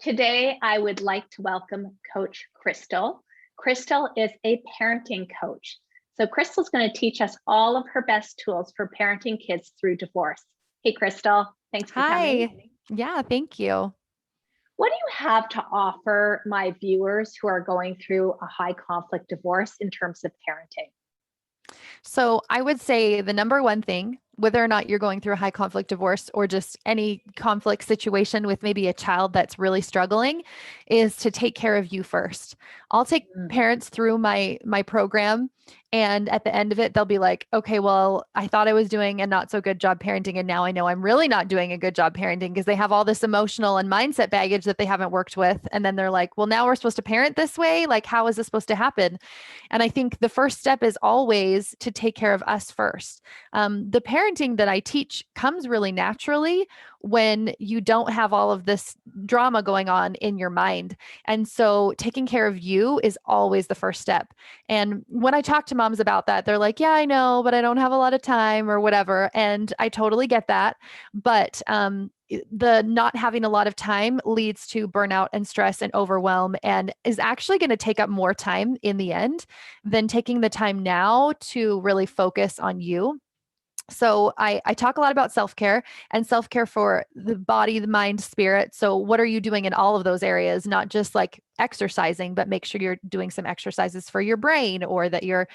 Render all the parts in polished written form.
Today, I would like to welcome Coach Crystal. Crystal is a parenting coach. So Crystal's going to teach us all of her best tools for parenting kids through divorce. Hey, Crystal, thanks for coming. Hi. Yeah, thank you. What do you have to offer my viewers who are going through a high conflict divorce in terms of parenting? So I would say the number one thing, whether or not you're going through a high conflict divorce or just any conflict situation with maybe a child that's really struggling, is to take care of you first. I'll take Mm. parents through my program, and at the end of it they'll be like, okay, well, I thought I was doing a not so good job parenting, and now I know I'm really not doing a good job parenting, because they have all this emotional and mindset baggage that they haven't worked with, and then they're like, well, now we're supposed to parent this way, like how is this supposed to happen? And I think the first step is always to take care of us first. The parenting that I teach comes really naturally when you don't have all of this drama going on in your mind. And so taking care of you is always the first step. And when I talk to moms about that, they're like, yeah, I know, but I don't have a lot of time or whatever. And I totally get that. But the not having a lot of time leads to burnout and stress and overwhelm, and is actually going to take up more time in the end than taking the time now to really focus on you. So I talk a lot about self-care, and self-care for the body, the mind, spirit. So what are you doing in all of those areas? Not just like exercising, but make sure you're doing some exercises for your brain, or that you're,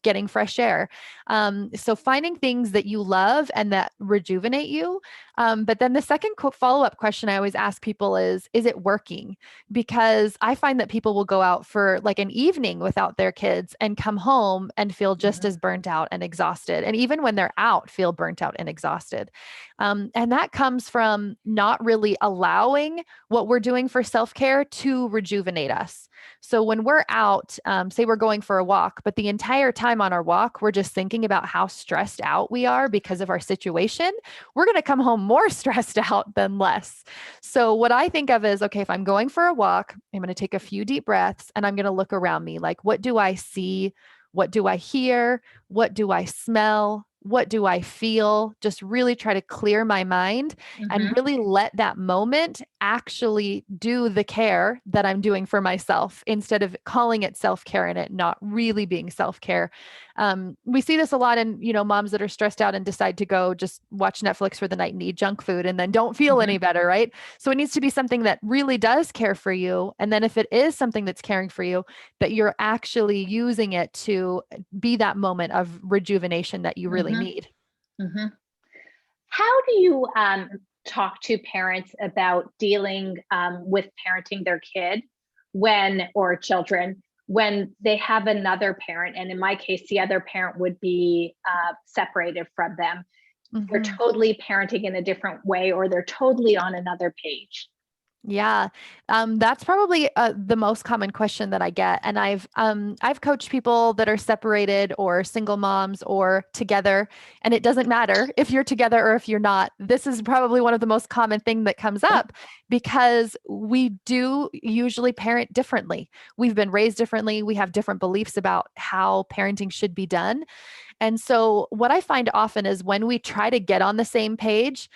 getting fresh air. So finding things that you love and that rejuvenate you. But then the second follow-up question I always ask people is it working? Because I find that people will go out for like an evening without their kids and come home and feel just as burnt out and exhausted. And even when they're out, feel burnt out and exhausted. And that comes from not really allowing what we're doing for self-care to rejuvenate us. So when we're out, say we're going for a walk, but the entire time on our walk, we're just thinking about how stressed out we are because of our situation, we're going to come home more stressed out than less. So what I think of is, okay, if I'm going for a walk, I'm going to take a few deep breaths and I'm going to look around me. Like, what do I see? What do I hear? What do I smell? What do I feel? Just really try to clear my mind and really let that moment actually do the care that I'm doing for myself, instead of calling it self-care and it not really being self-care. We see this a lot in, moms that are stressed out and decide to go just watch Netflix for the night and eat junk food and then don't feel any better, right? So it needs to be something that really does care for you. And then if it is something that's caring for you, that you're actually using it to be that moment of rejuvenation that you really need. How do you talk to parents about dealing with parenting their kid or children when they have another parent? And in my case, the other parent would be separated from them. They're totally parenting in a different way, or they're totally on another page. Yeah. That's probably the most common question that I get. And I've coached people that are separated or single moms or together, and it doesn't matter if you're together or if you're not. This is probably one of the most common thing that comes up, because we do usually parent differently. We've been raised differently. We have different beliefs about how parenting should be done. And so what I find often is when we try to get on the same page,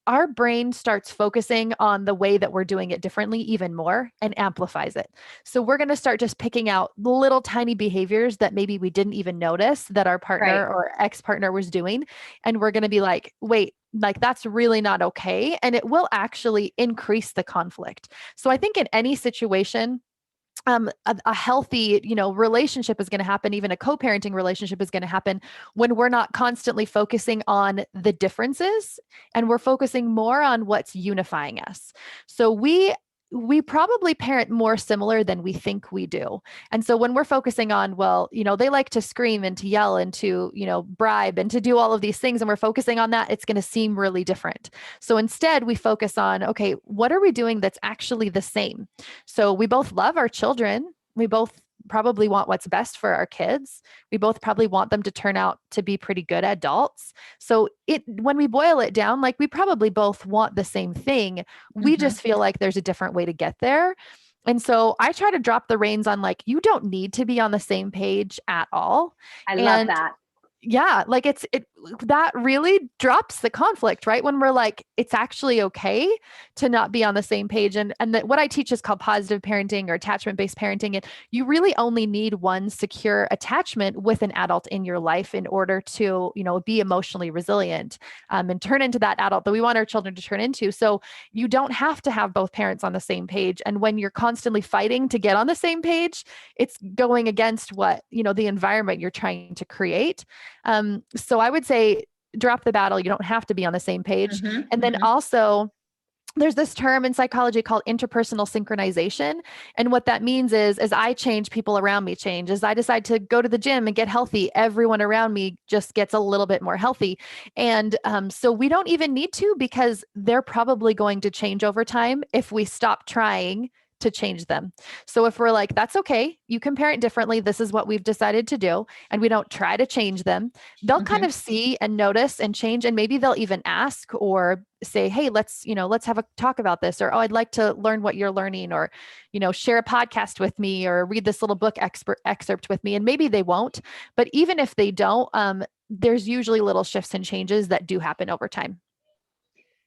our brain starts focusing on the way that we're doing it differently even more and amplifies it. So we're going to start just picking out little tiny behaviors that maybe we didn't even notice that our partner or ex-partner was doing. And we're going to be like, wait, like that's really not okay. And it will actually increase the conflict. So I think in any situation, a healthy, relationship is going to happen. Even a co-parenting relationship is going to happen when we're not constantly focusing on the differences and we're focusing more on what's unifying us. So we probably parent more similar than we think we do. And so when we're focusing on, well, they like to scream and to yell and to, bribe and to do all of these things, and we're focusing on that, it's going to seem really different. So instead we focus on, okay, what are we doing that's actually the same? So we both love our children. We both probably want what's best for our kids. We both probably want them to turn out to be pretty good adults. So when we boil it down, like we probably both want the same thing. We just feel like there's a different way to get there. And so I try to drop the reins on, like, you don't need to be on the same page at all. I love that. Yeah, like that really drops the conflict, right? When we're like, it's actually okay to not be on the same page. And what I teach is called positive parenting or attachment-based parenting. And you really only need one secure attachment with an adult in your life in order to, be emotionally resilient, and turn into that adult that we want our children to turn into. So you don't have to have both parents on the same page. And when you're constantly fighting to get on the same page, it's going against what, the environment you're trying to create. So I would say drop the battle. You don't have to be on the same page. Mm-hmm, And then mm-hmm. also, there's this term in psychology called interpersonal synchronization. And what that means is, as I change, people around me change. As I decide to go to the gym and get healthy, everyone around me just gets a little bit more healthy. And so we don't even need to, because they're probably going to change over time if we stop trying to change them. So if we're like, that's okay, you can parent differently, this is what we've decided to do, and we don't try to change them, they'll kind of see and notice and change. And maybe they'll even ask or say, hey, let's have a talk about this, or, oh, I'd like to learn what you're learning, or, share a podcast with me, or read this little book excerpt with me. And maybe they won't, but even if they don't, there's usually little shifts and changes that do happen over time.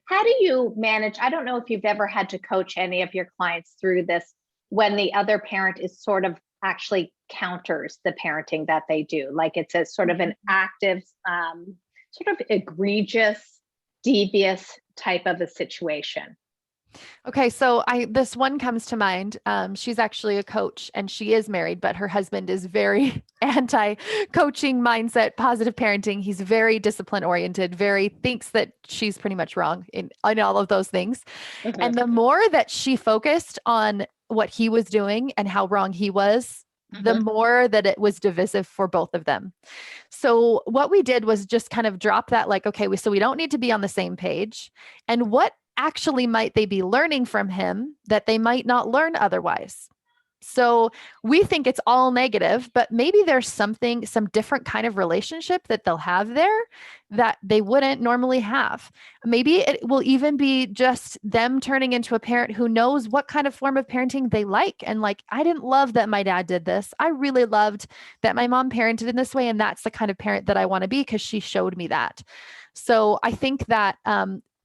How do you manage? I don't know if you've ever had to coach any of your clients through this, when the other parent is sort of actually counters the parenting that they do. Like it's a sort of an active, sort of egregious, devious type of a situation. Okay, so this one comes to mind. She's actually a coach and she is married, but her husband is very anti-coaching mindset, positive parenting. He's very discipline oriented, very thinks that she's pretty much wrong in all of those things. Mm-hmm. And the more that she focused on what he was doing and how wrong he was, the more that it was divisive for both of them. So what we did was just kind of drop that, like, okay, so we don't need to be on the same page. And what actually might they be learning from him that they might not learn otherwise? So we think it's all negative, but maybe there's some different kind of relationship that they'll have there that they wouldn't normally have. Maybe it will even be just them turning into a parent who knows what kind of form of parenting they like. And like, I didn't love that my dad did this. I really loved that my mom parented in this way. And that's the kind of parent that I want to be because she showed me that. So I think that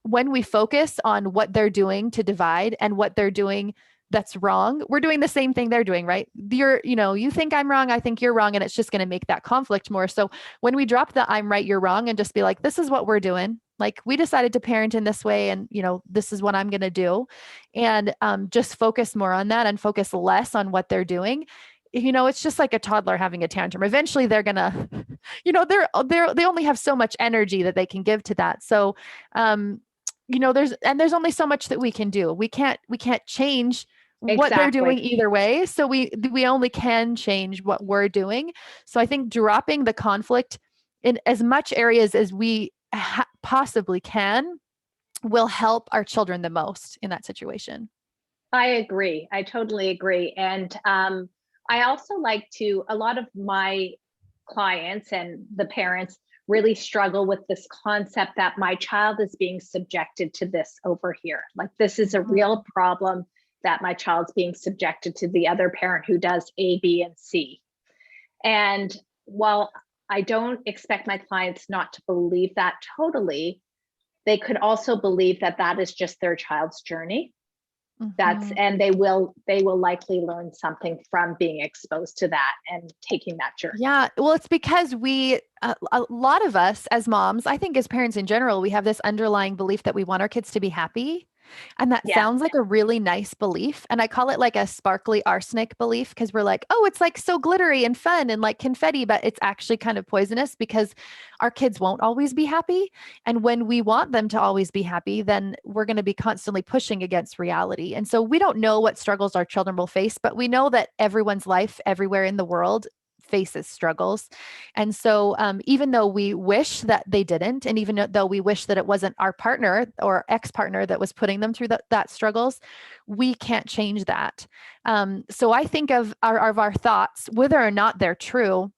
when we focus on what they're doing to divide and what they're doing that's wrong, we're doing the same thing they're doing, right? You think I'm wrong, I think you're wrong, and it's just going to make that conflict more. So when we drop the I'm right, you're wrong, and just be like, this is what we're doing. Like we decided to parent in this way, and this is what I'm going to do, and just focus more on that and focus less on what they're doing. It's just like a toddler having a tantrum. Eventually they're gonna, they only have so much energy that they can give to that. So, there's only so much that we can do. We can't change what they're doing either way. So we only can change what we're doing. So I think dropping the conflict in as much areas as we possibly can will help our children the most in that situation. I agree. I totally agree. And I also a lot of my clients and the parents really struggle with this concept that my child is being subjected to this over here. Like this is a real problem that my child's being subjected to the other parent who does A, B, and C. And while I don't expect my clients not to believe that totally, they could also believe that that is just their child's journey. And they will likely learn something from being exposed to that and taking that journey. Yeah. Well, it's because a lot of us as moms, I think as parents in general, we have this underlying belief that we want our kids to be happy. And that sounds like a really nice belief. And I call it like a sparkly arsenic belief because we're like, oh, it's like so glittery and fun and like confetti, but it's actually kind of poisonous because our kids won't always be happy. And when we want them to always be happy, then we're going to be constantly pushing against reality. And so we don't know what struggles our children will face, but we know that everyone's life everywhere in the world faces struggles. And so even though we wish that they didn't, and even though we wish that it wasn't our partner or ex-partner that was putting them through that struggles, we can't change that. So I think of our thoughts, whether or not they're true,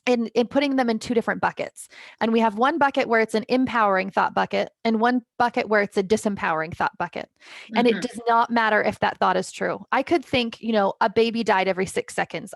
in putting them in two different buckets. And we have one bucket where it's an empowering thought bucket and one bucket where it's a disempowering thought bucket. And it does not matter if that thought is true. I could think, a baby died every 6 seconds.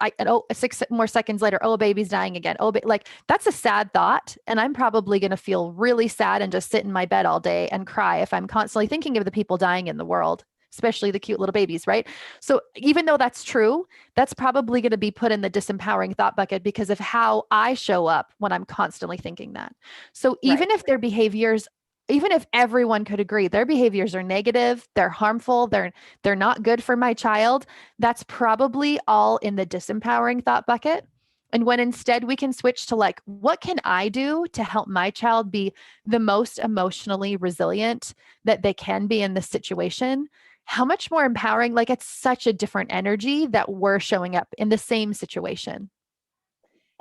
6 more seconds later, a baby's dying again. Like that's a sad thought. And I'm probably going to feel really sad and just sit in my bed all day and cry if I'm constantly thinking of the people dying in the world, especially the cute little babies, right? So even though that's true, that's probably going to be put in the disempowering thought bucket because of how I show up when I'm constantly thinking that. So even if their behaviors, even if everyone could agree their behaviors are negative, they're harmful, they're not good for my child, that's probably all in the disempowering thought bucket. And when instead we can switch to like, what can I do to help my child be the most emotionally resilient that they can be in this situation? How much more empowering, like it's such a different energy that we're showing up in the same situation.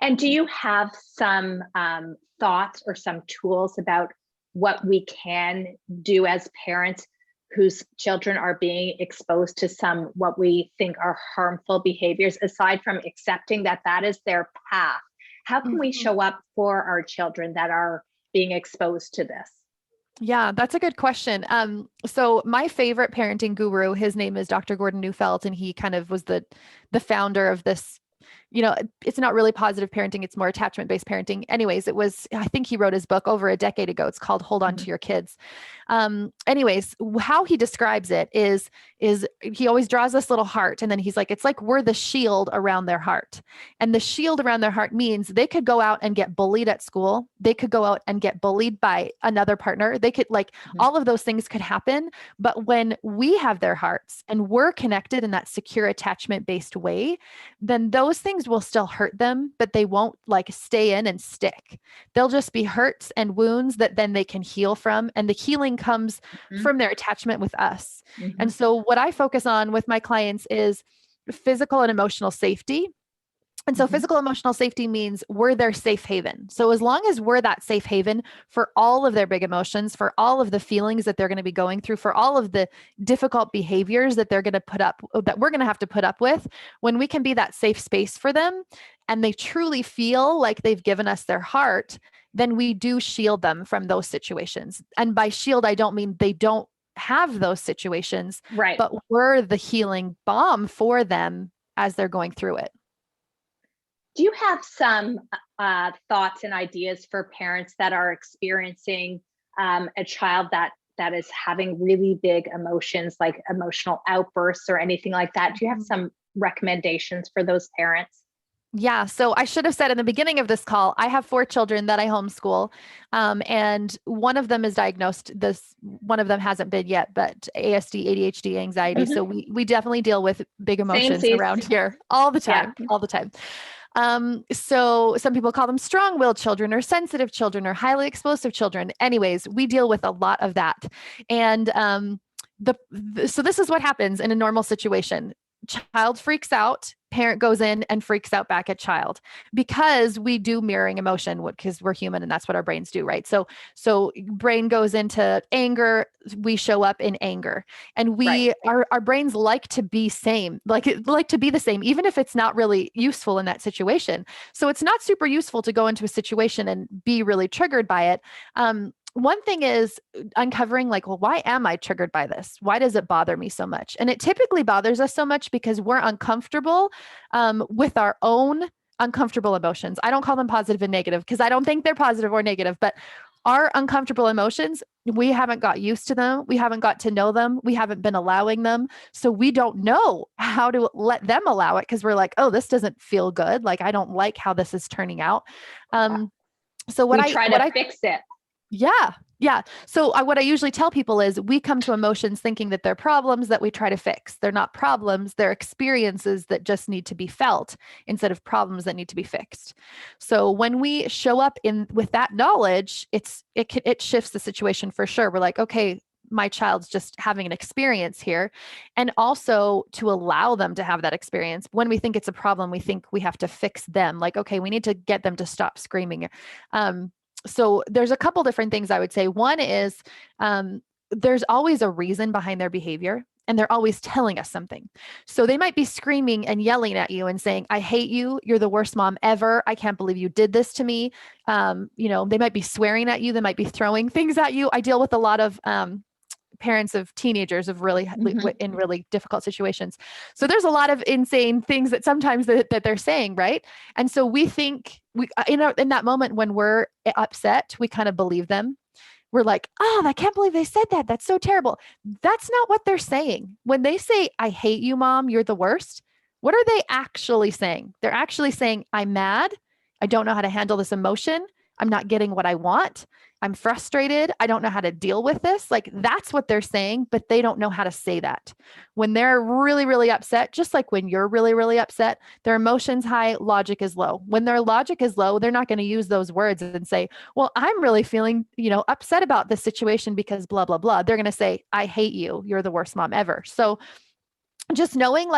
And do you have some thoughts or some tools about what we can do as parents whose children are being exposed to some what we think are harmful behaviors, aside from accepting that that is their path? How can we show up for our children that are being exposed to this? Yeah, that's a good question. So my favorite parenting guru, his name is Dr. Gordon Neufeld, and he kind of was the founder of this. It's not really positive parenting, it's more attachment-based parenting. Anyways, I think he wrote his book over a decade ago. It's called Hold On to Your Kids. Anyways, how he describes it is he always draws this little heart. And then he's like, it's like we're the shield around their heart. And the shield around their heart means they could go out and get bullied at school. They could go out and get bullied by another partner. They could all of those things could happen. But when we have their hearts and we're connected in that secure attachment-based way, then those things will still hurt them, but they won't stay in and stick. They'll just be hurts and wounds that then they can heal from. And the healing comes from their attachment with us. And so what I focus on with my clients is physical and emotional safety. And so physical emotional safety means we're their safe haven. So as long as we're that safe haven for all of their big emotions, for all of the feelings that they're going to be going through, for all of the difficult behaviors that they're going to that we're going to have to put up with, when we can be that safe space for them and they truly feel like they've given us their heart, then we do shield them from those situations. And by shield, I don't mean they don't have those situations, right? But we're the healing balm for them as they're going through it. Do you have some thoughts and ideas for parents that are experiencing a child that is having really big emotions, like emotional outbursts or anything like that? Do you have some recommendations for those parents? Yeah. So I should have said in the beginning of this call, I have 4 children that I homeschool. And one of them is diagnosed. One of them hasn't been yet, but ASD, ADHD, anxiety. So we definitely deal with big emotions around here all the time, all the time. So some people call them strong-willed children or sensitive children or highly explosive children. Anyways, we deal with a lot of that. And, so this is what happens in a normal situation. Child freaks out, parent goes in and freaks out back at child because we do mirroring emotion because we're human and that's what our brains do, right? So brain goes into anger, we show up in anger, and our brains like to be to be the same, even if it's not really useful in that situation. So it's not super useful to go into a situation and be really triggered by it. One thing is uncovering well, why am I triggered by this? Why does it bother me so much? And it typically bothers us so much because we're uncomfortable with our own uncomfortable emotions. I don't call them positive and negative because I don't think they're positive or negative, but our uncomfortable emotions, we haven't got used to them. We haven't got to know them. We haven't been allowing them. So we don't know how to let them allow it because we're like, oh, this doesn't feel good. I don't like how this is turning out. So we try to fix it. Yeah. Yeah. So what I usually tell people is we come to emotions thinking that they're problems that we try to fix. They're not problems. They're experiences that just need to be felt instead of problems that need to be fixed. So when we show up with that knowledge, it shifts the situation for sure. We're like, okay, my child's just having an experience here. And also to allow them to have that experience. When we think it's a problem, we think we have to fix them. Okay, we need to get them to stop screaming. So there's a couple different things I would say. One is there's always a reason behind their behavior. and they're always telling us something. So they might be screaming and yelling at you and saying, I hate you. You're the worst mom ever. I can't believe you did this to me. They might be swearing at you. They might be throwing things at you. I deal with a lot of parents of teenagers of really in really difficult situations. So there's a lot of insane things that sometimes that they're saying, right? And so we think in that moment when we're upset, we kind of believe them. We're like, oh, I can't believe they said that. That's so terrible. That's not what they're saying. When they say, I hate you, mom, you're the worst, what are they actually saying? They're actually saying, I'm mad. I don't know how to handle this emotion. I'm not getting what I want. I'm frustrated. I don't know how to deal with this. Like that's what they're saying, but they don't know how to say that. When they're really, really upset, just like when you're really, really upset, their emotions high, logic is low. When their logic is low, they're not going to use those words and say, well, I'm really feeling, upset about this situation because blah, blah, blah. They're going to say, I hate you. You're the worst mom ever. So just knowing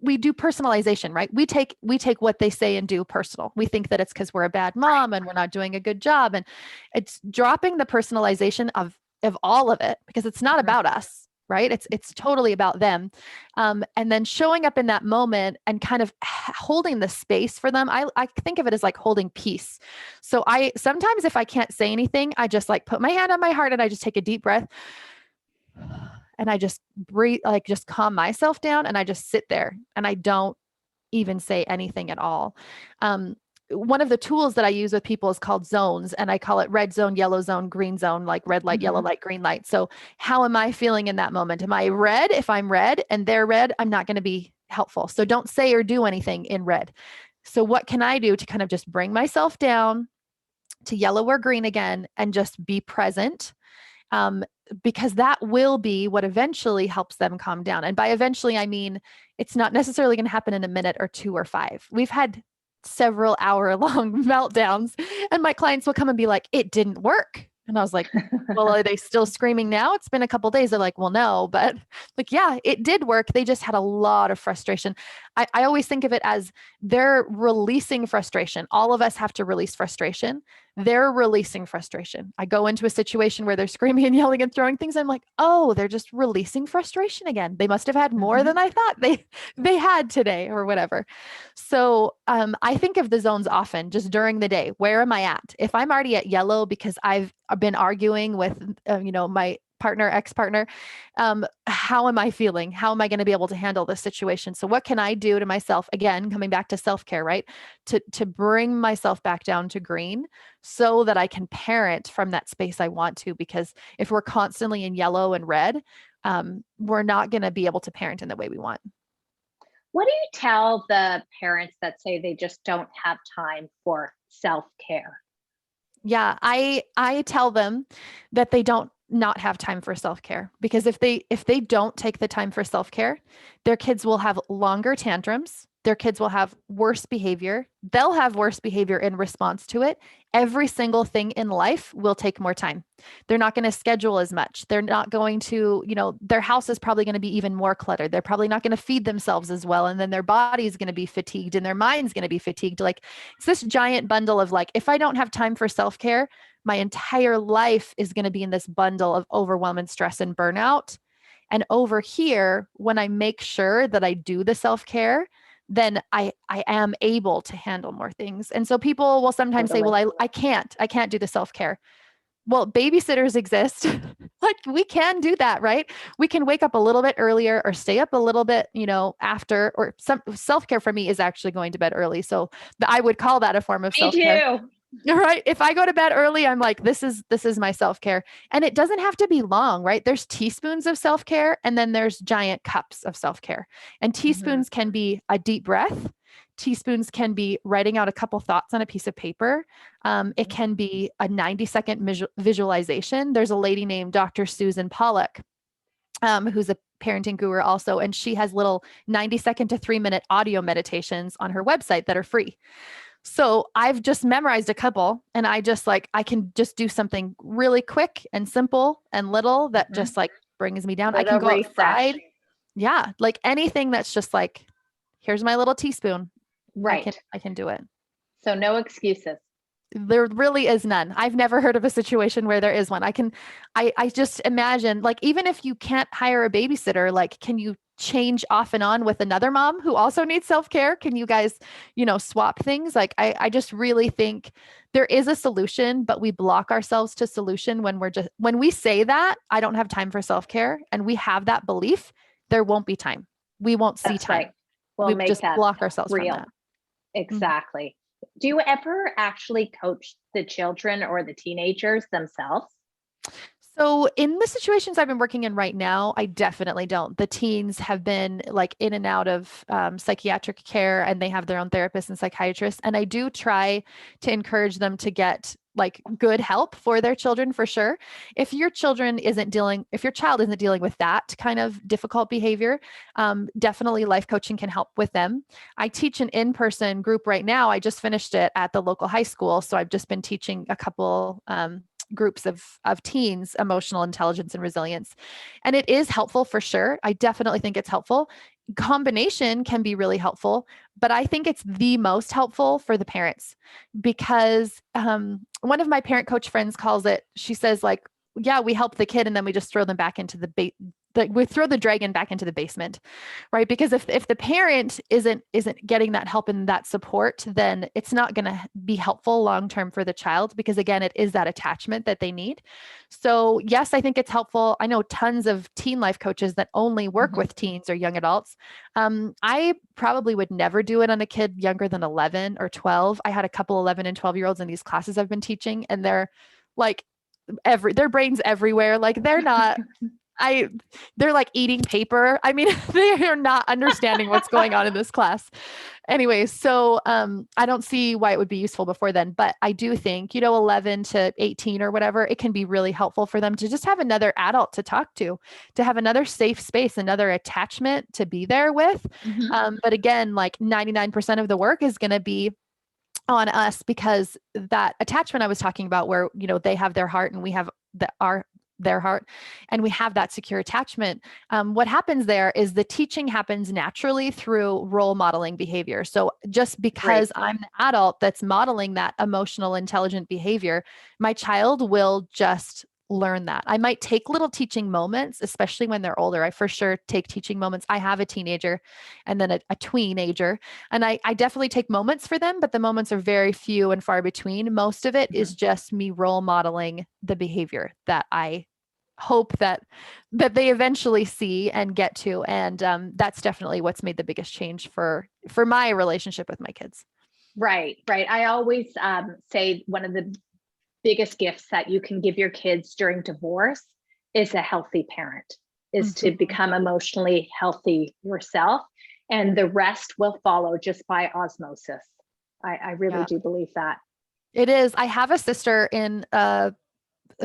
we do personalization, right? We take what they say and do personal. We think that it's because we're a bad mom and we're not doing a good job. And it's dropping the personalization of all of it because it's not about us, right? It's totally about them. And then showing up in that moment and kind of holding the space for them. I think of it as like holding peace. So sometimes if I can't say anything, I just like put my hand on my heart and I just take a deep breath. And I just breathe, like just calm myself down and I just sit there and I don't even say anything at all. One of the tools that I use with people is called zones, and I call it red zone, yellow zone, green zone, like red light, yellow light, green light. So how am I feeling in that moment? Am I red? If I'm red and they're red, I'm not going to be helpful. So don't say or do anything in red. So what can I do to kind of just bring myself down to yellow or green again and just be present? Because that will be what eventually helps them calm down. And by eventually, I mean, it's not necessarily going to happen in a minute or 2 or 5. We've had several hour-long meltdowns and my clients will come and be like, it didn't work. And I was like, well, are they still screaming now? It's been a couple of days. They're like, well, no, but like, yeah, it did work. They just had a lot of frustration. I always think of it as they're releasing frustration. All of us have to release frustration. They're releasing frustration. I go into a situation where they're screaming and yelling and throwing things. I'm like, oh, they're just releasing frustration again. They must have had more than I thought they had today or whatever. So I think of the zones often just during the day. Where am I at? If I'm already at yellow because I've been arguing with, my ex-partner, how am I feeling? How am I going to be able to handle this situation? So what can I do to myself? Again, coming back to self-care, right? To bring myself back down to green so that I can parent from that space I want to, because if we're constantly in yellow and red, we're not going to be able to parent in the way we want. What do you tell the parents that say they just don't have time for self-care? Yeah, I tell them that they don't not have time for self-care, because if they don't take the time for self-care, their kids will have longer tantrums. Their kids will have worse behavior. They'll have worse behavior in response to it. Every single thing in life will take more time. They're not going to schedule as much. They're not going to, their house is probably going to be even more cluttered. They're probably not going to feed themselves as well. And then their body is going to be fatigued and their mind's going to be fatigued. Like it's this giant bundle of like, if I don't have time for self-care, my entire life is going to be in this bundle of overwhelm and stress and burnout. And over here, when I make sure that I do the self-care, then I am able to handle more things. And so people will sometimes say, well, I can't do the self-care. Well, babysitters exist. Like we can do that, right? We can wake up a little bit earlier or stay up a little bit, after, or some self-care for me is actually going to bed early. So I would call that a form of self-care. Me too. Right. If I go to bed early, I'm like, this is my self-care. And it doesn't have to be long, right? There's teaspoons of self-care and then there's giant cups of self-care. And teaspoons can be a deep breath. Teaspoons can be writing out a couple thoughts on a piece of paper. It can be a 90-second visualization. There's a lady named Dr. Susan Pollack, who's a parenting guru also. And she has little 90-second to 3-minute audio meditations on her website that are free. So I've just memorized a couple and I can just do something really quick and simple and little that just like brings me down. I can go outside. Yeah. Like anything that's just like, here's my little teaspoon. Right. I can do it. So no excuses. There really is none. I've never heard of a situation where there is one. I just imagine, like, even if you can't hire a babysitter, like, can you change off and on with another mom who also needs self-care? Can you guys, swap things? Like, I just really think there is a solution, but we block ourselves to solution when we say that I don't have time for self-care and we have that belief, there won't be time. We won't see That's time. right. We'll We make just that block ourselves from real. that. Exactly. Do you ever actually coach the children or the teenagers themselves? So in the situations I've been working in right now, I definitely don't. The teens have been like in and out of psychiatric care, and they have their own therapists and psychiatrists. And I do try to encourage them to get like good help for their children for sure. If your child isn't dealing with that kind of difficult behavior, definitely life coaching can help with them. I teach an in-person group right now. I just finished it at the local high school. So I've just been teaching a couple groups of teens, emotional intelligence and resilience. And it is helpful for sure. I definitely think it's helpful. Combination can be really helpful, but I think it's the most helpful for the parents because one of my parent coach friends calls it, she says like, yeah, we help the kid and then we just throw them back into we throw the dragon back into the basement, right? Because if the parent isn't getting that help and that support, then it's not going to be helpful long-term for the child, because again, it is that attachment that they need. So yes, I think it's helpful. I know tons of teen life coaches that only work with teens or young adults. I probably would never do it on a kid younger than 11 or 12. I had a couple 11 and 12-year-olds in these classes I've been teaching, and they're like their brains everywhere. Like they're like eating paper. I mean, they are not understanding what's going on in this class. Anyway, so I don't see why it would be useful before then, but I do think, 11 to 18 or whatever, it can be really helpful for them to just have another adult to talk to have another safe space, another attachment to be there with. But again, like 99% of the work is going to be on us, because that attachment I was talking about where, they have their heart and we have their heart, and we have that secure attachment. What happens there is the teaching happens naturally through role modeling behavior. So just because I'm the adult that's modeling that emotional, intelligent behavior, my child will just learn that. I might take little teaching moments, especially when they're older. I for sure take teaching moments. I have a teenager and then a tweenager, and I definitely take moments for them, but the moments are very few and far between. Most of it is just me role modeling the behavior that I hope that they eventually see and get to. And that's definitely what's made the biggest change for my relationship with my kids. Right. I always say one of the biggest gifts that you can give your kids during divorce is a healthy parent, is to become emotionally healthy yourself, and the rest will follow just by osmosis. I really do believe that. It is. I have a sister in a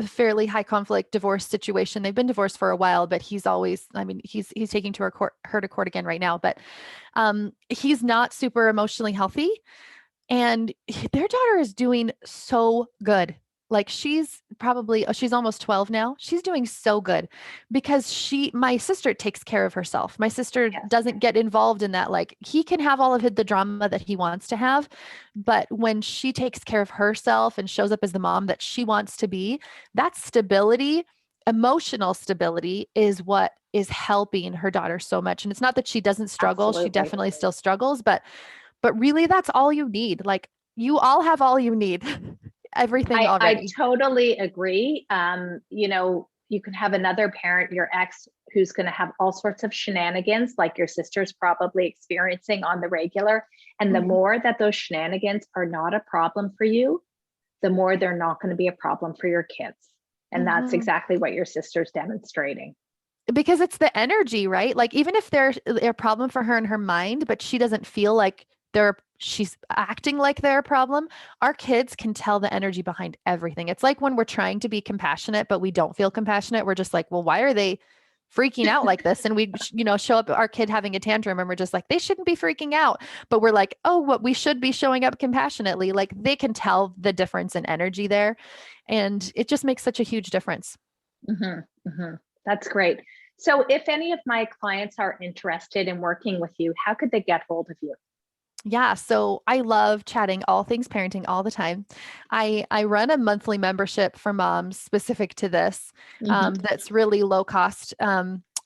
fairly high conflict divorce situation. They've been divorced for a while, but he's taking her to court again right now, but he's not super emotionally healthy, and their daughter is doing so good. Like she's almost 12 now. She's doing so good because my sister takes care of herself. My sister doesn't get involved in that. Like he can have all of the drama that he wants to have, but when she takes care of herself and shows up as the mom that she wants to be, that stability, emotional stability, is what is helping her daughter so much. And it's not that she doesn't struggle. Absolutely. She definitely still struggles, but really that's all you need. Like you all have all you need. Everything already. I totally agree. You can have another parent, your ex, who's going to have all sorts of shenanigans like your sister's probably experiencing on the regular. And the more that those shenanigans are not a problem for you, the more they're not going to be a problem for your kids. And that's exactly what your sister's demonstrating. Because it's the energy, right? Like even if they're a problem for her in her mind, but she doesn't feel like she's acting like they're a problem, our kids can tell the energy behind everything. It's like when we're trying to be compassionate, but we don't feel compassionate. We're just like, well, why are they freaking out like this? And we, show up our kid having a tantrum and we're just like, they shouldn't be freaking out. But we're like, oh, what we should be showing up compassionately. Like they can tell the difference in energy there. And it just makes such a huge difference. That's great. So if any of my clients are interested in working with you, how could they get hold of you? Yeah, so I love chatting all things parenting all the time. I run a monthly membership for moms specific to this, Mhm. that's really low cost.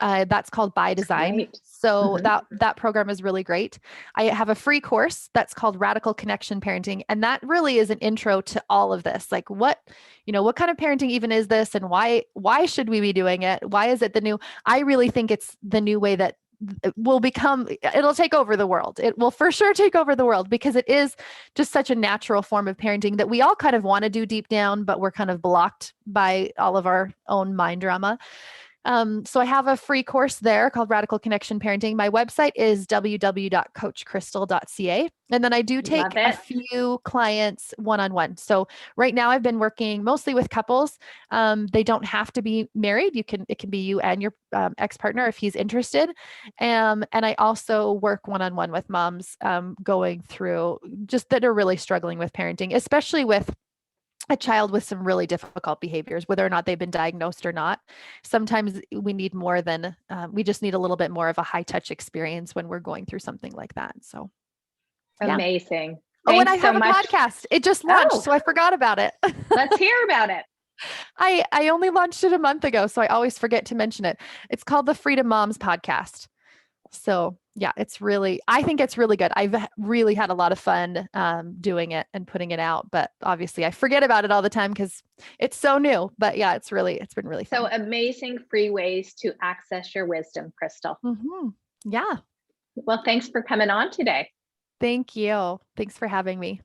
That's called By Design. Great. So Mhm. that program is really great. I have a free course that's called Radical Connection Parenting, and that really is an intro to all of this. Like what kind of parenting even is this, and why should we be doing it? Why is it the new? I really think it's the new way that it'll take over the world. It will for sure take over the world because it is just such a natural form of parenting that we all kind of want to do deep down, but we're kind of blocked by all of our own mind drama. So I have a free course there called Radical Connection Parenting. My website is www.coachcrystal.ca. And then I do Love take a it. few clients one-on-one. So right now I've been working mostly with couples. They don't have to be married. It can be you and your ex-partner if he's interested. And I also work one-on-one with moms going through just that are really struggling with parenting, especially with a child with some really difficult behaviors, whether or not they've been diagnosed or not. Sometimes we need more than, we just need a little bit more of a high touch experience when we're going through something like that. So, yeah. Amazing. Oh, and I Thanks so have a much. podcast. It just launched, Oh, so I forgot about it. let's hear about it. I only launched it a month ago, so I always forget to mention it. It's called the Freedom Moms Podcast. So yeah, I think it's really good. I've really had a lot of fun doing it and putting it out, but obviously I forget about it all the time because it's so new. But yeah, it's been really So fun. amazing free ways to access your wisdom, Crystal. Yeah. Well, thanks for coming on today. Thank you. Thanks for having me.